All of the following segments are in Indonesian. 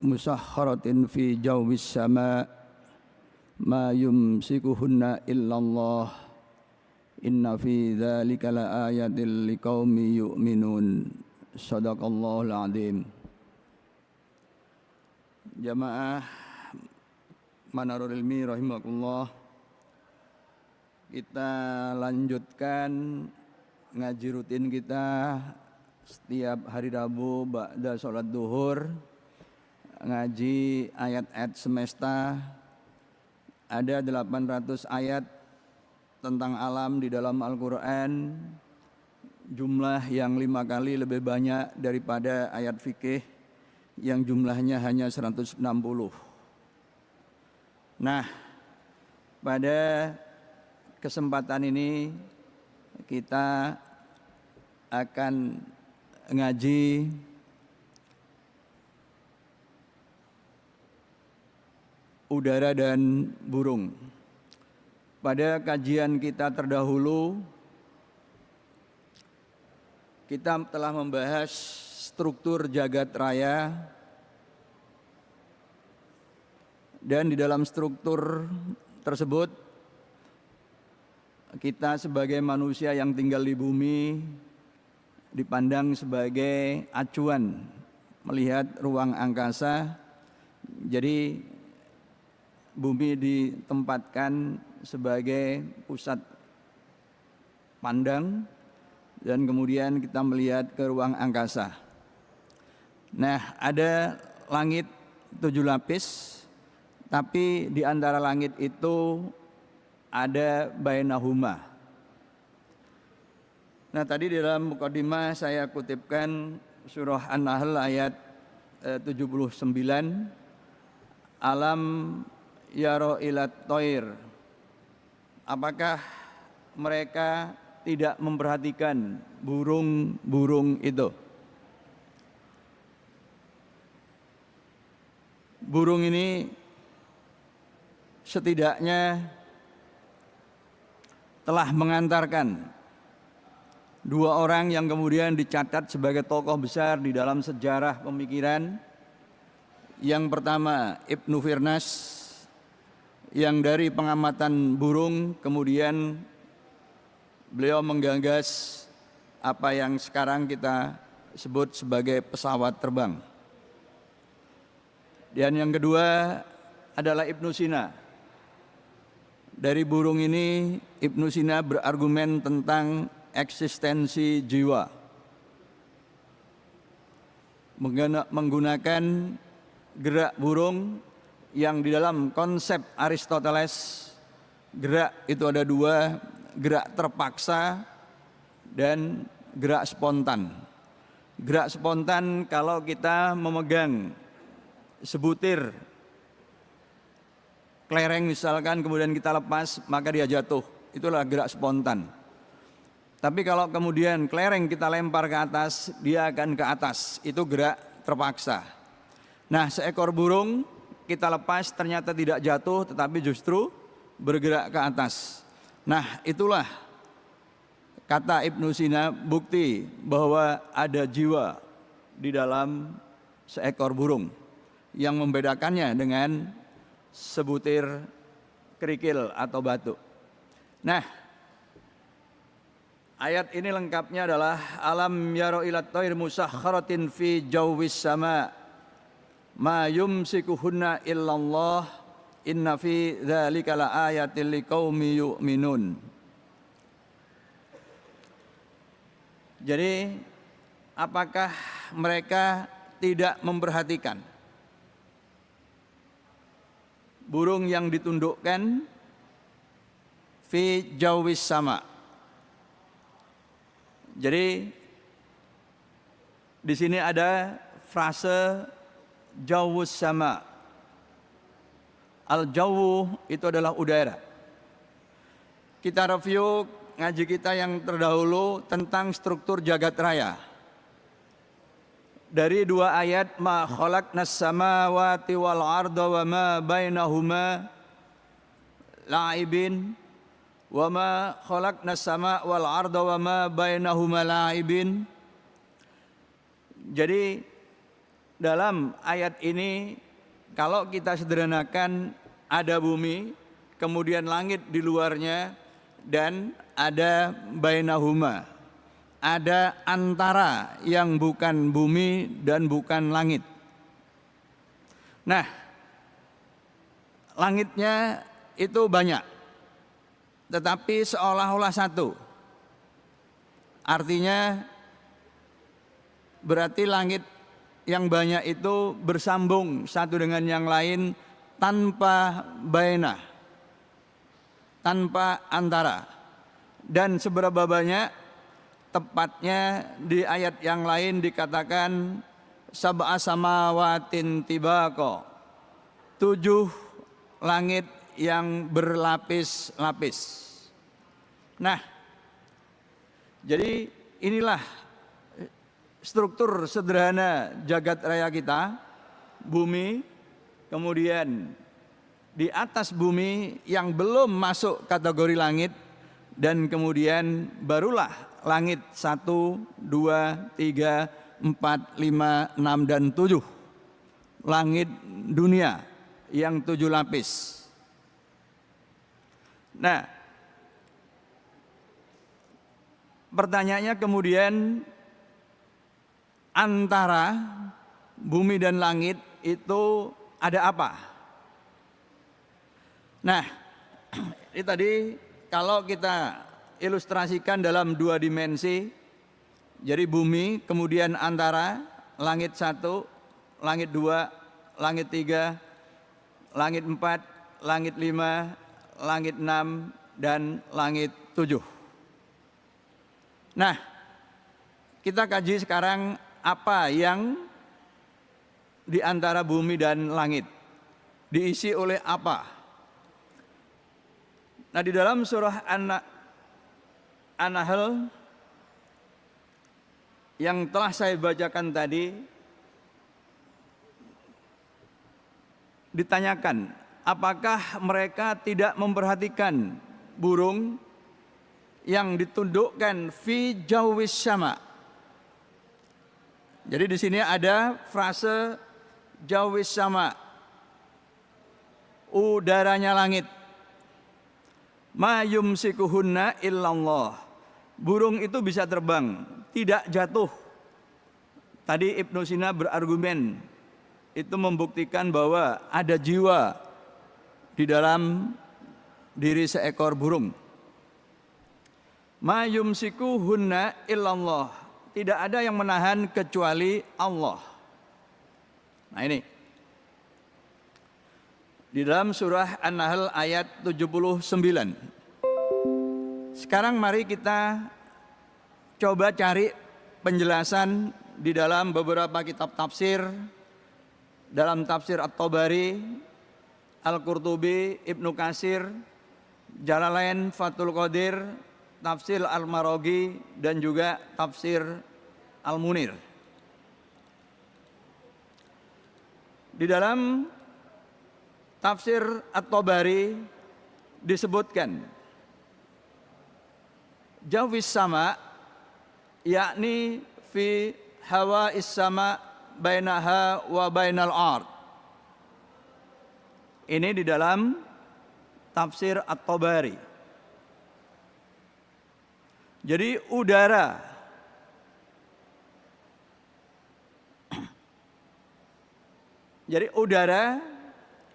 musakhkharatin fi jawwis sama ma yumsikuhunna illallah inna fi dzalika laayatil liqaumi yu'minun. Shadaqallahul adzim. Jamaah Manarul Ilmi rahimakumullah, kita lanjutkan ngaji rutin kita setiap hari Rabu ba'da sholat duhur, ngaji ayat-ayat semesta. Ada 800 ayat tentang alam di dalam Al-Quran, jumlah yang 5 kali lebih banyak daripada ayat fikih yang jumlahnya hanya 160. Nah, pada kesempatan ini kita akan ngaji udara dan burung. Pada kajian kita terdahulu, kita telah membahas struktur jagat raya, dan di dalam struktur tersebut kita sebagai manusia yang tinggal di bumi dipandang sebagai acuan melihat ruang angkasa. Jadi bumi ditempatkan sebagai pusat pandang dan kemudian kita melihat ke ruang angkasa. Nah, ada langit 7 lapis, tapi di antara langit itu ada bainahuma. Nah, tadi di dalam mukadimah saya kutipkan surah An-Nahl ayat 79, alam yaro ilat toir. Apakah mereka tidak memperhatikan burung-burung itu? Burung ini setidaknya telah mengantarkan 2 orang yang kemudian dicatat sebagai tokoh besar di dalam sejarah pemikiran. Yang pertama Ibnu Firnas, yang dari pengamatan burung kemudian beliau menggagas apa yang sekarang kita sebut sebagai pesawat terbang. Dan yang kedua adalah Ibnu Sina. Dari burung ini Ibnu Sina berargumen tentang eksistensi jiwa, menggunakan gerak burung yang di dalam konsep Aristoteles gerak itu ada 2, gerak terpaksa dan gerak spontan. Gerak spontan kalau kita memegang sebutir kelereng misalkan kemudian kita lepas maka dia jatuh, itulah gerak spontan. Tapi kalau kemudian kelereng kita lempar ke atas, dia akan ke atas, itu gerak terpaksa. Nah, seekor burung kita lepas ternyata tidak jatuh tetapi justru bergerak ke atas. Nah, itulah kata Ibnu Sina bukti bahwa ada jiwa di dalam seekor burung yang membedakannya dengan sebutir kerikil atau batu. Nah, ayat ini lengkapnya adalah alam yaro ilat toir musakhkharatin fi jawwis sama ma yumsikuhunna illallah inna fi dzalika laayatil liqaumi yu'minun. Jadi apakah mereka tidak memperhatikan burung yang ditundukkan fi jawwis sama? Jadi di sini ada frase jawwus sama. Al-jawwu itu adalah udara. Kita review ngaji kita yang terdahulu tentang struktur jagat raya. Dari 2 ayat ma khalaqnas samawati wal arda wa ma bainahuma la'ibin wa ma khalaqnas sama wal arda wa ma bainahuma la'ibin. Jadi dalam ayat ini kalau kita sederhanakan ada bumi, kemudian langit di luarnya, dan ada bainahuma, ada antara yang bukan bumi dan bukan langit. Nah, langitnya itu banyak, tetapi seolah-olah satu. Artinya berarti langit yang banyak itu bersambung satu dengan yang lain tanpa bainah, tanpa antara. Dan seberapa banyak, tepatnya di ayat yang lain dikatakan sab'a samawatin tibaqa, 7 langit yang berlapis-lapis. Nah, jadi inilah struktur sederhana jagat raya kita, bumi, kemudian di atas bumi yang belum masuk kategori langit, dan kemudian barulah langit 1, 2, 3, 4, 5, 6, dan 7. Langit dunia yang 7 lapis. Nah, pertanyaannya kemudian, antara bumi dan langit itu ada apa? Nah, ini tadi kalau kita ilustrasikan dalam 2 dimensi, jadi bumi, kemudian antara, langit 1, langit 2, langit 3, langit 4, langit 5, langit 6, dan langit 7. Nah, kita kaji sekarang apa yang di antara bumi dan langit, diisi oleh apa. Nah, di dalam surah An-Nahl yang telah saya bacakan tadi, ditanyakan, apakah mereka tidak memperhatikan burung yang ditundukkan fi jawis sama. Jadi di sini ada frase jawis sama, udaranya langit. Ma yumsikuhunna illallah. Burung itu bisa terbang, tidak jatuh. Tadi Ibnu Sina berargumen, itu membuktikan bahwa ada jiwa di dalam diri seekor burung. Ma yumsikuhunna illallah. Tidak ada yang menahan kecuali Allah. Nah ini, di dalam surah An-Nahl ayat 79. Sekarang mari kita coba cari penjelasan di dalam beberapa kitab tafsir. Dalam tafsir At-Tabari, Al-Qurtubi, Ibnu Katsir, Jalalain, Fathul Qadir, tafsir Al-Maraghi, dan juga tafsir Al-Munir. Di dalam tafsir At-Tabari disebutkan jawis sama, yakni fi hawa is-sama bainaha wa bainal ard. Ini di dalam tafsir At-Tabari. Jadi udara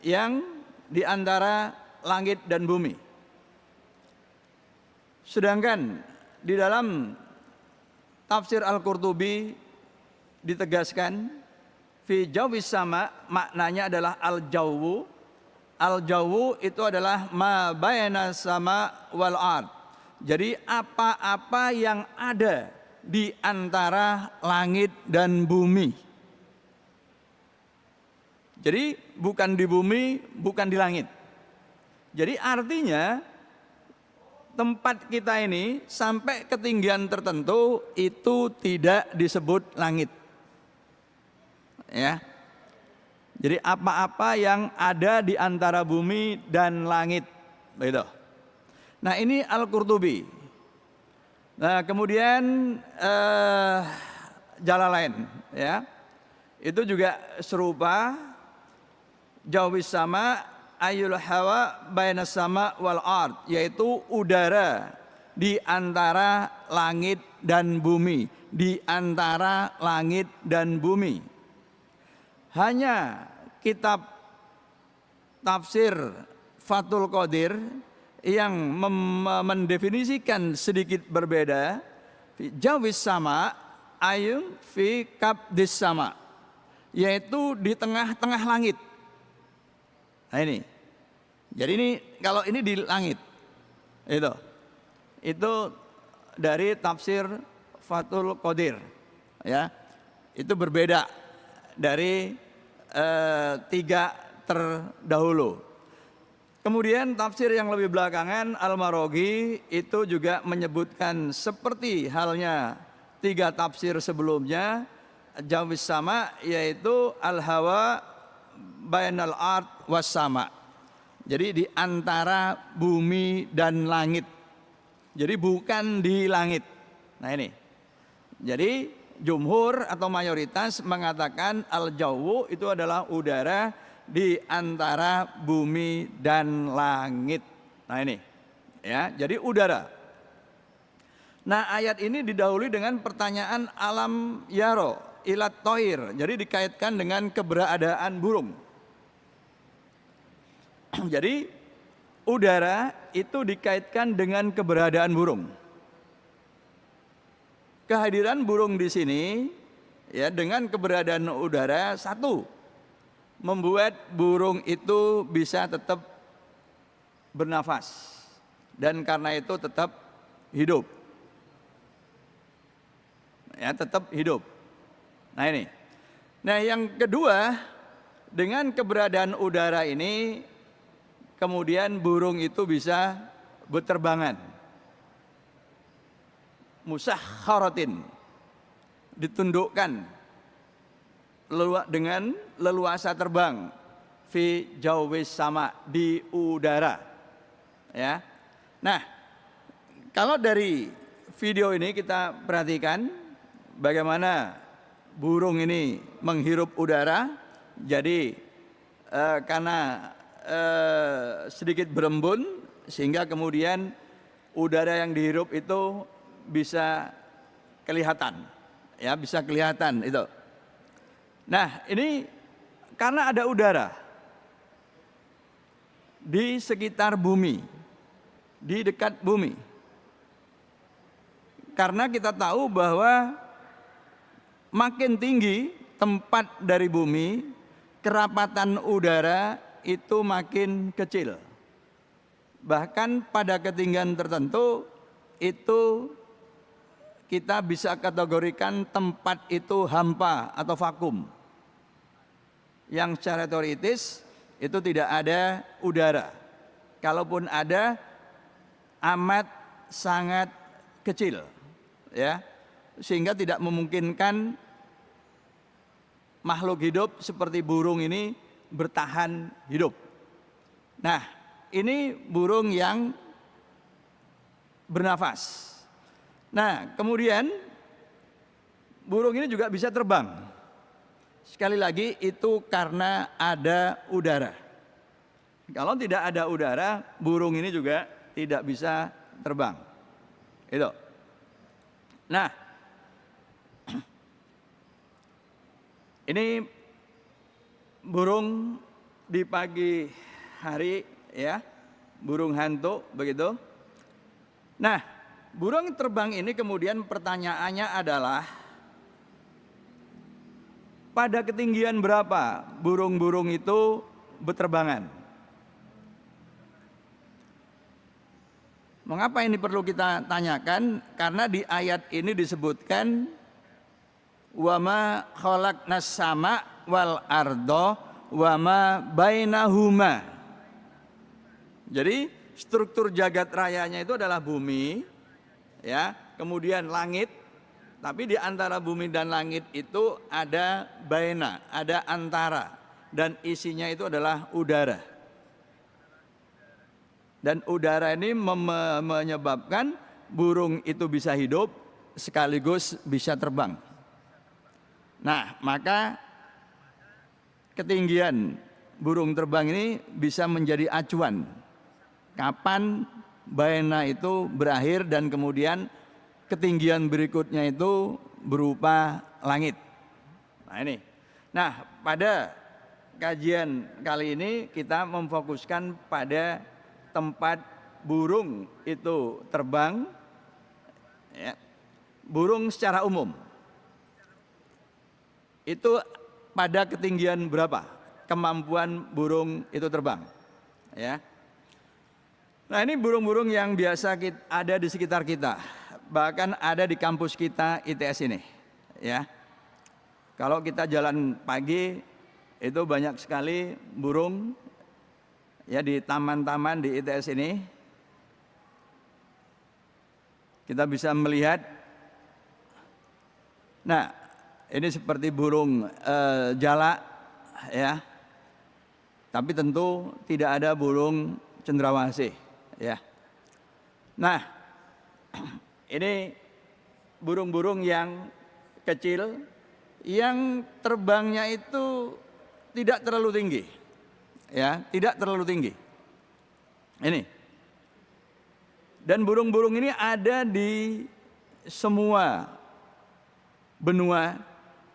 yang di antara langit dan bumi. Sedangkan di dalam tafsir Al-Qurtubi ditegaskan fi jawis sama, maknanya adalah al-jawwu. Al-jawwu itu adalah ma baina sama wal ard. Jadi apa-apa yang ada di antara langit dan bumi. Jadi bukan di bumi, bukan di langit. Jadi artinya tempat kita ini sampai ketinggian tertentu itu tidak disebut langit. Ya. Jadi apa-apa yang ada di antara bumi dan langit. Begitu. Nah ini Al-Qurtubi. Nah kemudian Jalalain, ya. itu juga serupa, jawis sama ayul hawa bainas sama wal ard, yaitu udara di antara langit dan bumi, di antara langit dan bumi. Hanya kitab tafsir Fathul Qadir yang mendefinisikan sedikit berbeda, jawis sama ayun fi kabdis sama, yaitu di tengah-tengah langit. Nah ini, jadi ini kalau ini di langit, itu dari tafsir Fathul Qadir, ya, itu berbeda dari tiga terdahulu. Kemudian tafsir yang lebih belakangan Al-Maraghi itu juga menyebutkan seperti halnya tiga tafsir sebelumnya, jawis sama, yaitu al-hawa bainal ard was sama. Jadi di antara bumi dan langit. Jadi bukan di langit. Nah ini. Jadi jumhur atau mayoritas mengatakan al-jawu itu adalah udara di antara bumi dan langit. Nah ini, ya, jadi udara. Nah ayat ini didahului dengan pertanyaan alam yaro ilat toir, jadi dikaitkan dengan keberadaan burung. Jadi udara itu dikaitkan dengan keberadaan burung. Kehadiran burung di sini, ya, dengan keberadaan udara, satu, membuat burung itu bisa tetap bernafas dan karena itu tetap hidup, ya, tetap hidup. Nah ini, nah yang kedua, dengan keberadaan udara ini kemudian burung itu bisa berterbangan, musakharatin, ditundukkan dengan leluasa terbang, fi jawis sama, di udara, ya. Nah kalau dari video ini kita perhatikan bagaimana burung ini menghirup udara. Jadi karena sedikit berembun sehingga kemudian udara yang dihirup itu bisa kelihatan, ya, bisa kelihatan itu. Nah ini karena ada udara di sekitar bumi, di dekat bumi. Karena kita tahu bahwa makin tinggi tempat dari bumi, kerapatan udara itu makin kecil. Bahkan pada ketinggian tertentu itu kita bisa kategorikan tempat itu hampa atau vakum, yang secara teoritis itu tidak ada udara. Kalaupun ada, amat sangat kecil, ya, sehingga tidak memungkinkan makhluk hidup seperti burung ini bertahan hidup. Nah, ini burung yang bernafas. Nah, kemudian burung ini juga bisa terbang. Sekali lagi itu karena ada udara. Kalau tidak ada udara, burung ini juga tidak bisa terbang. Itu. Nah, ini burung di pagi hari, ya, burung hantu begitu. Nah, burung terbang ini kemudian pertanyaannya adalah pada ketinggian berapa burung-burung itu berterbangan? Mengapa ini perlu kita tanyakan? Karena di ayat ini disebutkan wama khalaqnas sama wal ardo wama bainahuma. Jadi struktur jagat rayanya itu adalah bumi, ya, kemudian langit. Tapi di antara bumi dan langit itu ada baina, ada antara, dan isinya itu adalah udara. Dan udara ini menyebabkan burung itu bisa hidup sekaligus bisa terbang. Nah, maka ketinggian burung terbang ini bisa menjadi acuan kapan baena itu berakhir dan kemudian ketinggian berikutnya itu berupa langit. Nah ini. Nah, pada kajian kali ini kita memfokuskan pada tempat burung itu terbang, ya. Burung secara umum itu pada ketinggian berapa kemampuan burung itu terbang, ya. Nah ini burung-burung yang biasa ada di sekitar kita, bahkan ada di kampus kita ITS ini, ya. Kalau kita jalan pagi itu banyak sekali burung, ya, di taman-taman di ITS ini. Kita bisa melihat, nah ini seperti burung jalak, ya. Tapi tentu tidak ada burung cendrawasih, ya. Nah, ini burung-burung yang kecil yang terbangnya itu tidak terlalu tinggi, ya, tidak terlalu tinggi. Ini. Dan burung-burung ini ada di semua benua,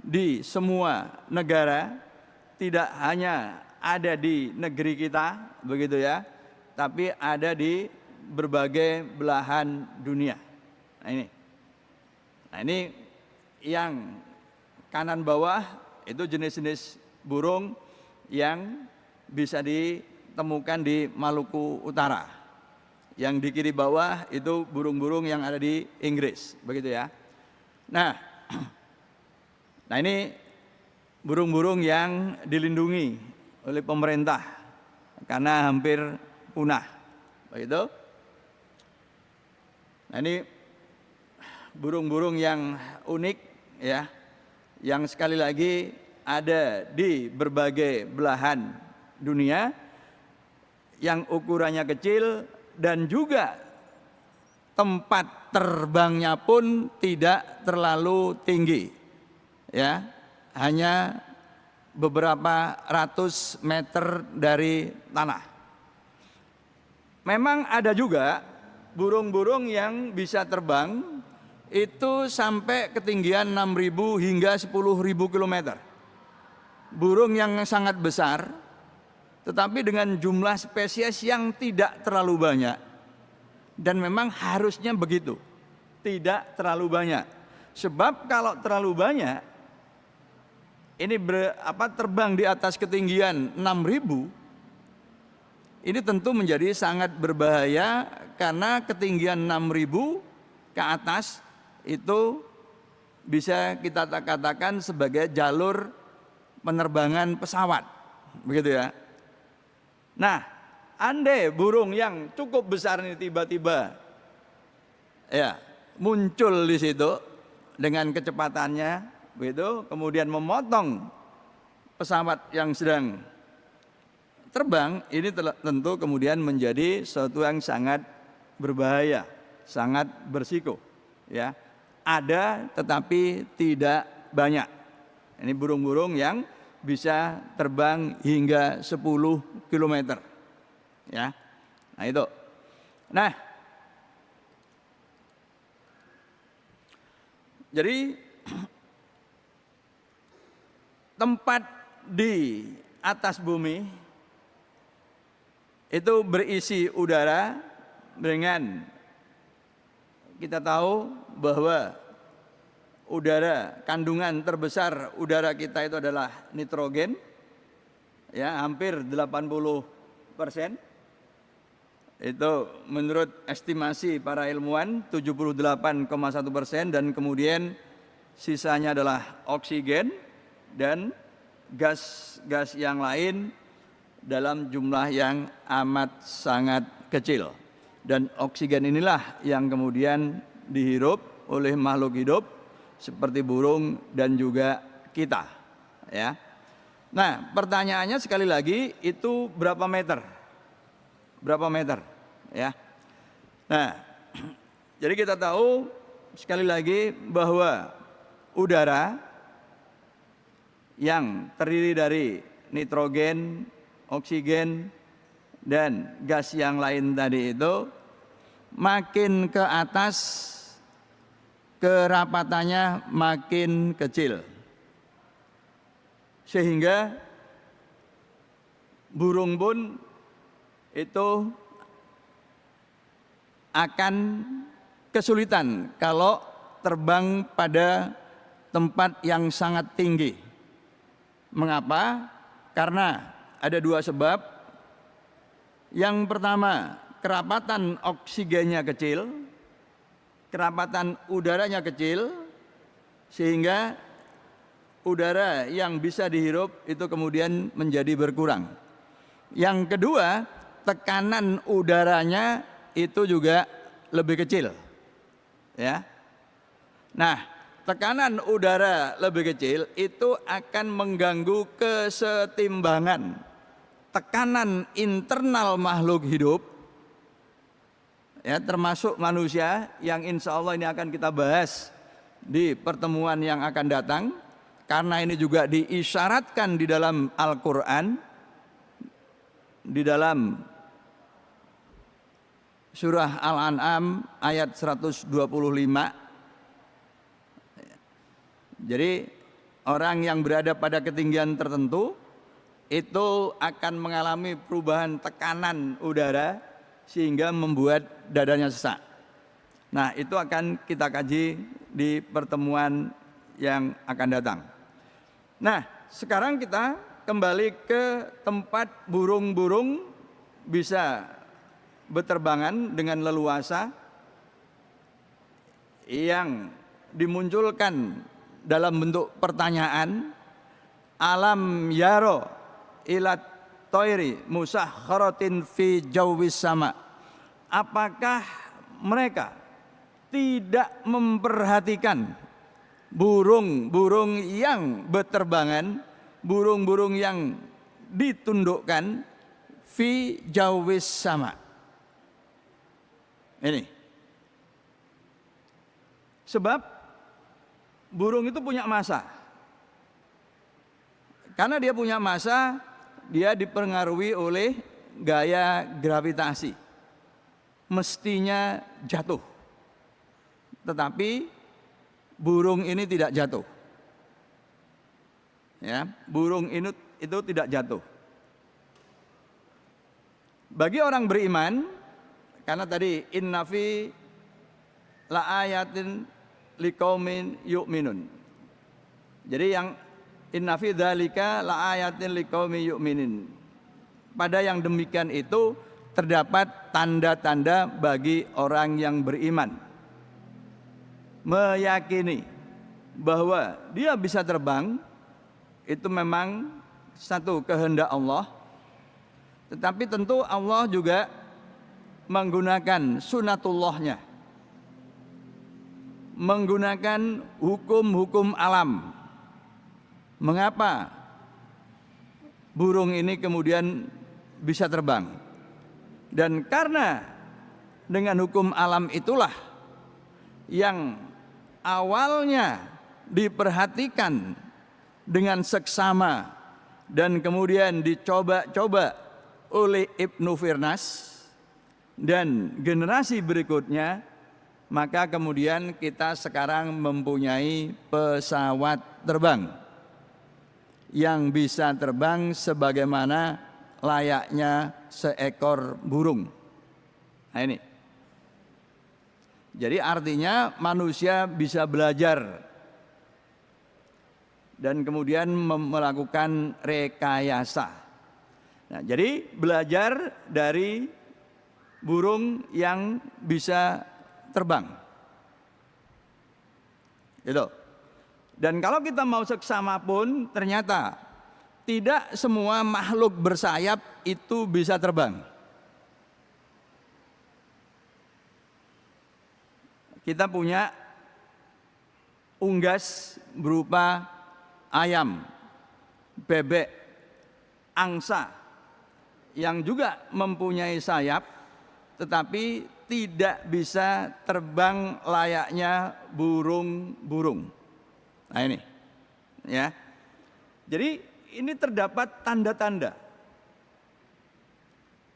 di semua negara, tidak hanya ada di negeri kita, begitu ya, tapi ada di berbagai belahan dunia. Nah ini. Nah ini yang kanan bawah itu jenis-jenis burung yang bisa ditemukan di Maluku Utara. Yang di kiri bawah itu burung-burung yang ada di Inggris, begitu ya. Nah ini burung-burung yang dilindungi oleh pemerintah karena hampir punah, begitu. Nah ini burung-burung yang unik, ya, yang sekali lagi ada di berbagai belahan dunia, yang ukurannya kecil dan juga tempat terbangnya pun tidak terlalu tinggi, ya, hanya beberapa ratus meter dari tanah. Memang ada juga burung-burung yang bisa terbang itu sampai ketinggian 6.000 hingga 10.000 km. Burung yang sangat besar, tetapi dengan jumlah spesies yang tidak terlalu banyak. Dan memang harusnya begitu, tidak terlalu banyak. Sebab kalau terlalu banyak, ini terbang di atas ketinggian 6.000, ini tentu menjadi sangat berbahaya karena ketinggian 6.000 ke atas itu bisa kita katakan sebagai jalur penerbangan pesawat, begitu ya. Nah, andai burung yang cukup besar ini tiba-tiba, ya, muncul di situ dengan kecepatannya, begitu, kemudian memotong pesawat yang sedang terbang, ini tentu kemudian menjadi sesuatu yang sangat berbahaya, sangat berisiko, ya. Ada tetapi tidak banyak. Ini burung-burung yang bisa terbang hingga 10 km, ya. Nah itu. Nah, jadi tempat di atas bumi itu berisi udara dengan, kita tahu bahwa udara, kandungan terbesar udara kita itu adalah nitrogen, ya, hampir 80%. Itu menurut estimasi para ilmuwan 78,1%, dan kemudian sisanya adalah oksigen dan gas-gas yang lain dalam jumlah yang amat sangat kecil. Dan oksigen inilah yang kemudian dihirup oleh makhluk hidup seperti burung dan juga kita, ya. Nah, pertanyaannya sekali lagi, itu berapa meter? Berapa meter, ya? Nah, jadi kita tahu sekali lagi bahwa udara yang terdiri dari nitrogen, oksigen, dan gas yang lain tadi itu, makin ke atas kerapatannya makin kecil. Sehingga burung pun itu akan kesulitan kalau terbang pada tempat yang sangat tinggi. Mengapa? Karena ada dua sebab. Yang pertama, kerapatan oksigennya kecil, kerapatan udaranya kecil, sehingga udara yang bisa dihirup itu kemudian menjadi berkurang. Yang kedua, tekanan udaranya itu juga lebih kecil. Ya. Nah, tekanan udara lebih kecil itu akan mengganggu kesetimbangan tekanan internal makhluk hidup, ya, termasuk manusia, yang insya Allah ini akan kita bahas di pertemuan yang akan datang, karena ini juga diisyaratkan di dalam Al-Quran, di dalam surah Al-An'am ayat 125. Jadi orang yang berada pada ketinggian tertentu itu akan mengalami perubahan tekanan udara sehingga membuat dadanya sesak. Nah, itu akan kita kaji di pertemuan yang akan datang. Nah, sekarang kita kembali ke tempat burung-burung bisa berterbangan dengan leluasa yang dimunculkan dalam bentuk pertanyaan. Alam yaro ilat toiri musakharatin fi jawis sama. Apakah mereka tidak memperhatikan burung-burung yang berterbangan, burung-burung yang ditundukkan fi jawis sama? Ini sebab burung itu punya massa. Karena dia punya massa, dia dipengaruhi oleh gaya gravitasi. Mestinya jatuh. Tetapi burung ini tidak jatuh. Ya, burung ini itu tidak jatuh. Bagi orang beriman, karena tadi inna fi la ayatin liqaumin yu'minun. Jadi yang inna fi dzalika laayatin liqaumin yu'minin. Pada yang demikian itu terdapat tanda-tanda bagi orang yang beriman. Meyakini bahwa dia bisa terbang itu memang satu kehendak Allah. Tetapi tentu Allah juga menggunakan sunatullahnya, menggunakan hukum-hukum alam. Mengapa burung ini kemudian bisa terbang? Dan karena dengan hukum alam itulah yang awalnya diperhatikan dengan seksama dan kemudian dicoba-coba oleh Ibnu Firnas dan generasi berikutnya, maka kemudian kita sekarang mempunyai pesawat terbang yang bisa terbang sebagaimana layaknya seekor burung. Nah ini. Jadi artinya manusia bisa belajar dan kemudian melakukan rekayasa. Nah, jadi belajar dari burung yang bisa terbang. Gitu. Dan kalau kita mau seksama pun ternyata tidak semua makhluk bersayap itu bisa terbang. Kita punya unggas berupa ayam, bebek, angsa yang juga mempunyai sayap tetapi tidak bisa terbang layaknya burung-burung. Nah ini, ya. Jadi ini terdapat tanda-tanda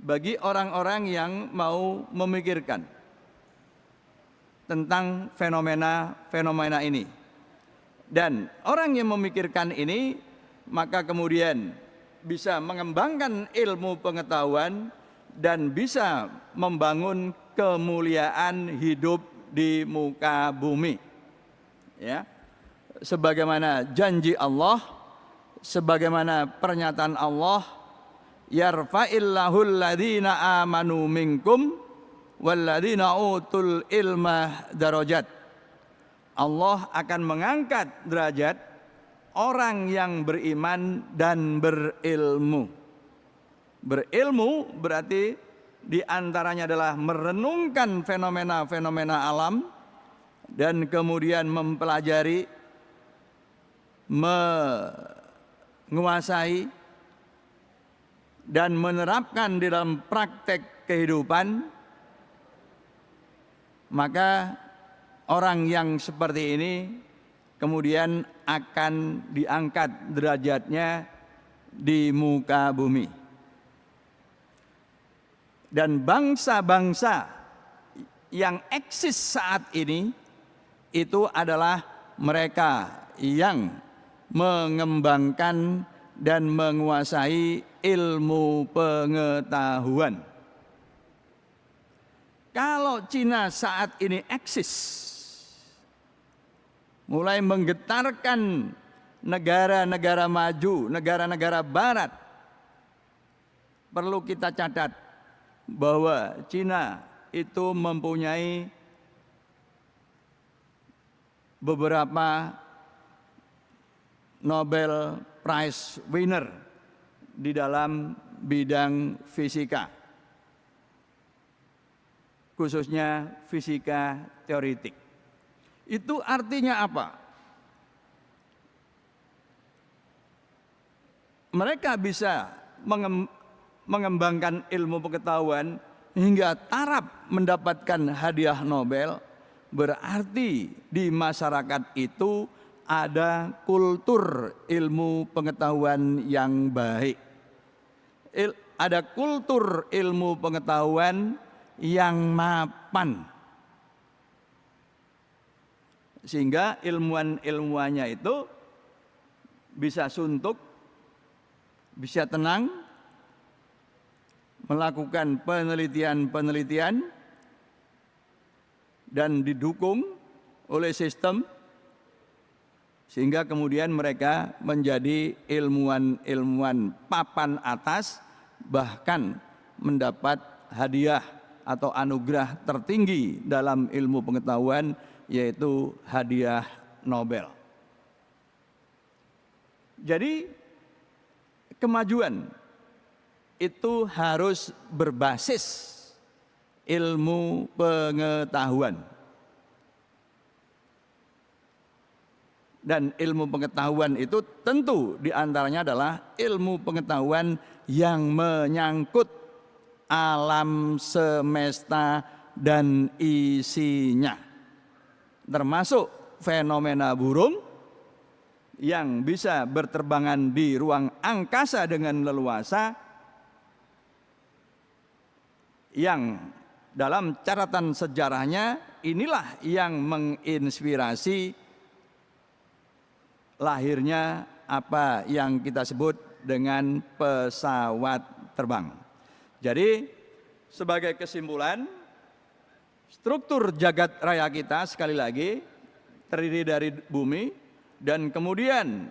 bagi orang-orang yang mau memikirkan tentang fenomena ini. Dan orang yang memikirkan ini maka kemudian bisa mengembangkan ilmu pengetahuan dan bisa membangun kemuliaan hidup di muka bumi. Ya. Sebagaimana janji Allah, sebagaimana pernyataan Allah, yarfa'illahul ladzina amanu minkum walladzina utul ilma darajat. Allah akan mengangkat derajat orang yang beriman dan berilmu. Berilmu berarti diantaranya adalah merenungkan fenomena-fenomena alam dan kemudian mempelajari, menguasai dan menerapkan di dalam praktek kehidupan. Maka orang yang seperti ini kemudian akan diangkat derajatnya di muka bumi. Dan bangsa-bangsa yang eksis saat ini itu adalah mereka yang mengembangkan dan menguasai ilmu pengetahuan. Kalau Cina saat ini eksis, mulai menggetarkan negara-negara maju, negara-negara barat, perlu kita catat bahwa Cina itu mempunyai beberapa Nobel Prize winner di dalam bidang fisika, khususnya fisika teoretik. Itu artinya apa? Mereka bisa mengembangkan ilmu pengetahuan hingga taraf mendapatkan hadiah Nobel, berarti di masyarakat itu ada kultur ilmu pengetahuan yang baik. Ada kultur ilmu pengetahuan yang mapan. Sehingga ilmuwan-ilmuwannya itu bisa suntuk, bisa tenang, melakukan penelitian-penelitian dan didukung oleh sistem, sehingga kemudian mereka menjadi ilmuwan-ilmuwan papan atas, bahkan mendapat hadiah atau anugerah tertinggi dalam ilmu pengetahuan, yaitu hadiah Nobel. Jadi kemajuan itu harus berbasis ilmu pengetahuan. Dan ilmu pengetahuan itu tentu diantaranya adalah ilmu pengetahuan yang menyangkut alam semesta dan isinya. Termasuk fenomena burung yang bisa berterbangan di ruang angkasa dengan leluasa, yang dalam catatan sejarahnya inilah yang menginspirasi lahirnya apa yang kita sebut dengan pesawat terbang. Jadi sebagai kesimpulan, struktur jagat raya kita sekali lagi terdiri dari bumi, dan kemudian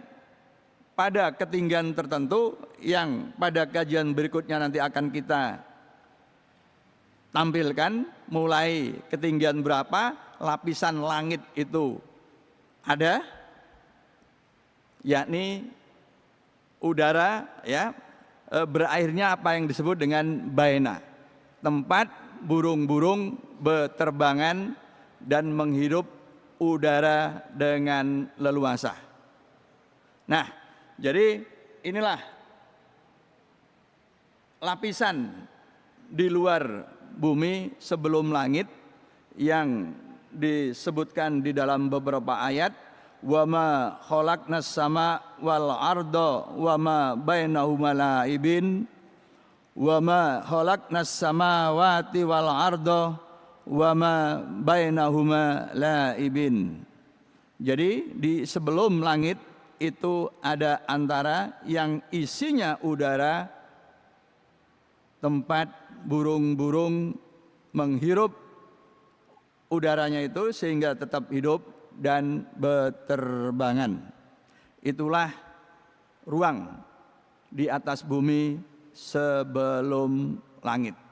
pada ketinggian tertentu yang pada kajian berikutnya nanti akan kita tampilkan, mulai ketinggian berapa lapisan langit itu ada, yakni udara, ya, berakhirnya apa yang disebut dengan baena, tempat burung-burung berterbangan dan menghirup udara dengan leluasa. Nah, jadi inilah lapisan di luar bumi sebelum langit yang disebutkan di dalam beberapa ayat. wa ma khalaqnas sama wal arda wa ma bainahuma la'ibin wa ma khalaqnas samawati wal arda wa ma bainahuma la'ibin. Jadi di sebelum langit itu ada antara yang isinya udara, tempat burung-burung menghirup udaranya itu sehingga tetap hidup dan berterbangan. Itulah ruang di atas bumi sebelum langit.